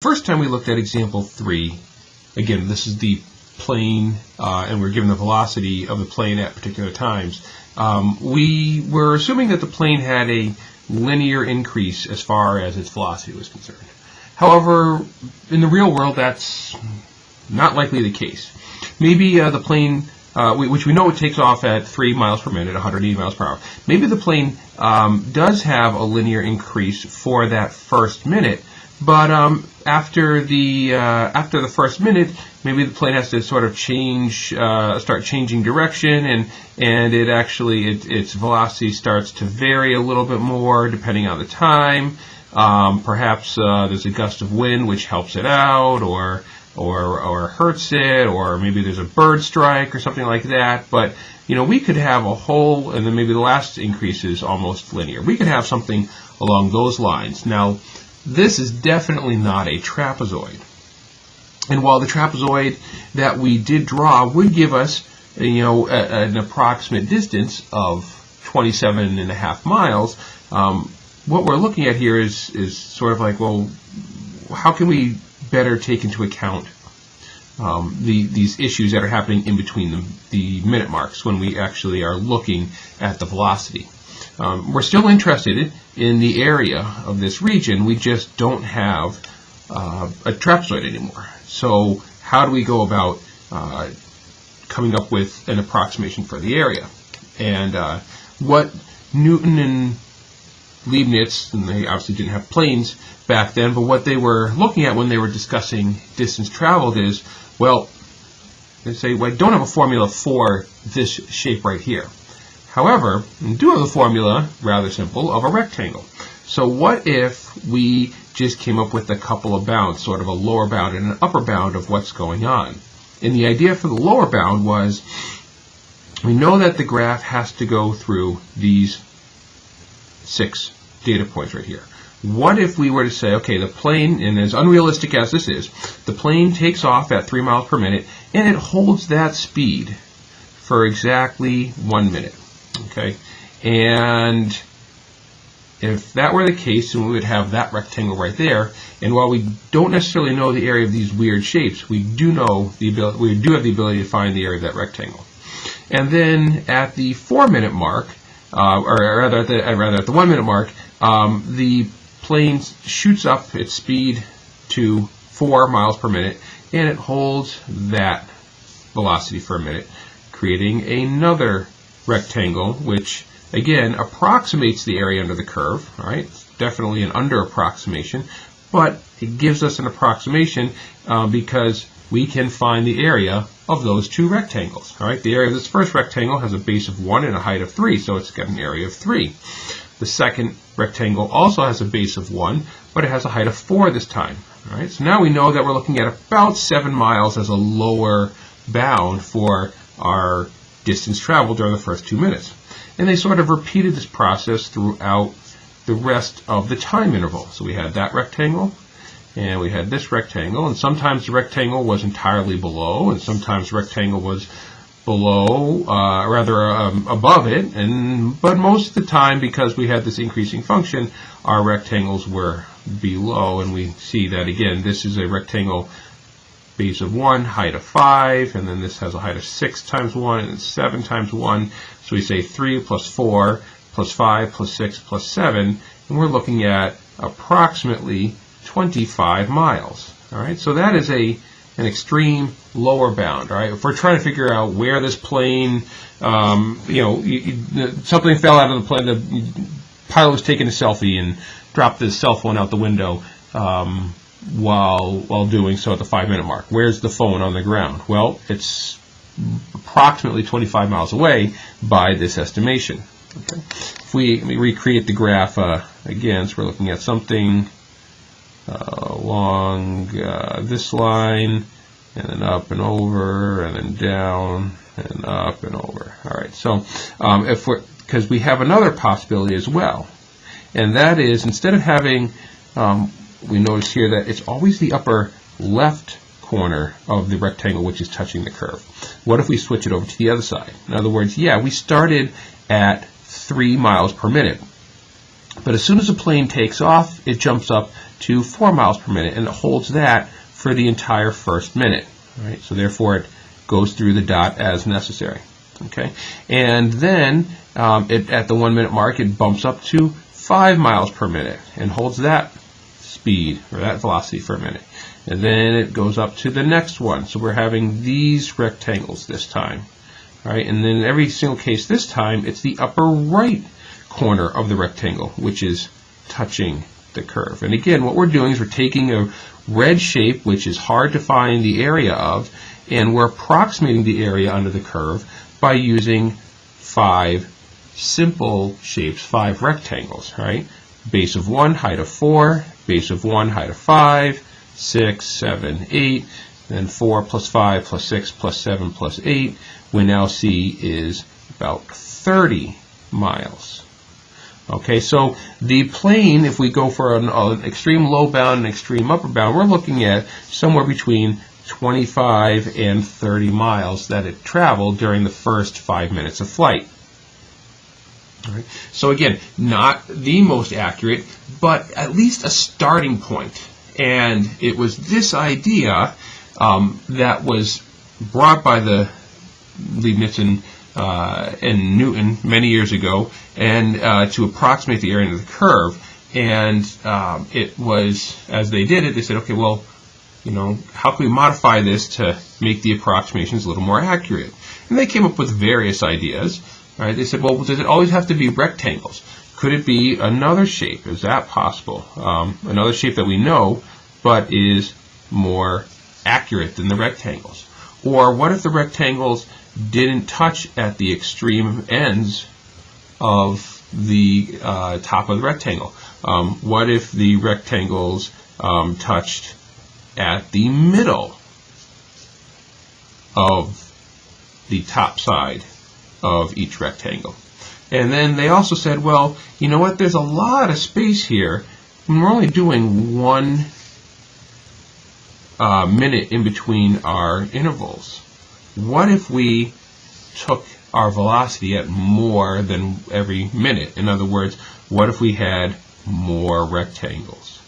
First time we looked at example 3, again, this is the plane, and we're given the velocity of the plane at particular times. We were assuming that the plane had a linear increase as far as its velocity was concerned. However, in the real world, that's not likely the case. Maybe the plane, which we know it takes off at 3 miles per minute, 180 miles per hour, maybe the plane does have a linear increase for that first minute. But after the first minute, maybe the plane has to sort of start changing direction, and its velocity starts to vary a little bit more depending on the time. Perhaps there's a gust of wind which helps it out, or hurts it, or maybe there's a bird strike or something like that. But we could have a whole, and then maybe the last increase is almost linear. We could have something along those lines. Now, this is definitely not a trapezoid. And while the trapezoid that we did draw would give us, an approximate distance of 27.5 miles, what we're looking at here is sort of like, well, how can we better take into account these issues that are happening in between the minute marks when we actually are looking at the velocity? We're still interested in the area of this region. We just don't have a trapezoid anymore. So how do we go about coming up with an approximation for the area? And what Newton and Leibniz, and they obviously didn't have planes back then, but what they were looking at when they were discussing distance traveled is, well, they say, well, I don't have a formula for this shape right here. However, we do have the formula, rather simple, of a rectangle. So what if we just came up with a couple of bounds, sort of a lower bound and an upper bound of what's going on? And the idea for the lower bound was, we know that the graph has to go through these 6 data points right here. What if we were to say, okay, the plane, and as unrealistic as this is, the plane takes off at 3 miles per minute, and it holds that speed for exactly 1 minute. Okay, and if that were the case, then we would have that rectangle right there. And while we don't necessarily know the area of these weird shapes, we do have the ability to find the area of that rectangle. And then at the 4-minute mark, or rather at the 1 minute mark, the plane shoots up its speed to 4 miles per minute, and it holds that velocity for a minute, creating another rectangle, which again approximates the area under the curve. All right, it's definitely an under approximation, but it gives us an approximation because we can find the area of those 2 rectangles. All right, the area of this first rectangle has a base of 1 and a height of 3, so it's got an area of 3. The second rectangle also has a base of 1, but it has a height of 4 this time. All right, so now we know that we're looking at about 7 miles as a lower bound for our distance traveled during the first 2 minutes. And they sort of repeated this process throughout the rest of the time interval. So we had that rectangle, and we had this rectangle, and sometimes the rectangle was entirely below, and sometimes the rectangle was below, above it, but most of the time, because we had this increasing function, our rectangles were below, and we see that again, this is a rectangle base of 1, height of 5, and then this has a height of 6 times 1, and 7 times 1. So we say 3 plus 4 plus 5 plus 6 plus 7, and we're looking at approximately 25 miles. All right, so that is an extreme lower bound. All right, if we're trying to figure out where this plane, something fell out of the plane, the pilot was taking a selfie and dropped his cell phone out the window. While doing so at the 5-minute mark. Where's the phone on the ground? Well, it's approximately 25 miles away by this estimation. Okay. If we recreate the graph again, so we're looking at something along this line, and then up and over, and then down, and up and over. All right, so because we have another possibility as well, and that is, instead of having we notice here that it's always the upper left corner of the rectangle which is touching the curve. What if we switch it over to the other side? In other words, yeah, we started at 3 miles per minute, but as soon as the plane takes off, it jumps up to 4 miles per minute, and it holds that for the entire first minute. Right? So therefore, it goes through the dot as necessary. Okay, and then at the 1 minute mark, it bumps up to 5 miles per minute and holds that speed or that velocity for a minute. And then it goes up to the next one. So we're having these rectangles this time. All right, and then in every single case this time, it's the upper right corner of the rectangle, which is touching the curve. And again, what we're doing is we're taking a red shape, which is hard to find the area of, and we're approximating the area under the curve by using 5 simple shapes, 5 rectangles, right? Base of 1, height of 4, base of 1, height of 5, 6, 7, 8, then 4 plus 5 plus 6 plus 7 plus 8, we now see is about 30 miles. Okay, so the plane, if we go for an extreme low bound and extreme upper bound, we're looking at somewhere between 25 and 30 miles that it traveled during the first 5 minutes of flight. All right. So again, not the most accurate, but at least a starting point. And it was this idea that was brought by the Leibniz and Newton many years ago, and to approximate the area of the curve. And it was, as they did it, they said, okay, well, you know, how can we modify this to make the approximations a little more accurate? And they came up with various ideas. Right? They said, well, does it always have to be rectangles? Could it be another shape? Is that possible? Another shape that we know, but is more accurate than the rectangles. Or what if the rectangles didn't touch at the extreme ends of the top of the rectangle? What if the rectangles touched at the middle of the top side of each rectangle? And then they also said, well, you know what, there's a lot of space here, and we're only doing 1 minute in between our intervals. What if we took our velocity at more than every minute? In other words, what if we had more rectangles?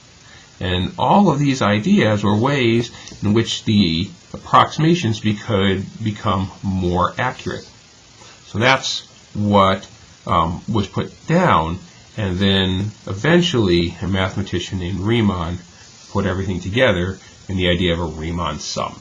And all of these ideas were ways in which the approximations could become more accurate. So that's what was put down, and then eventually a mathematician named Riemann put everything together in the idea of a Riemann sum.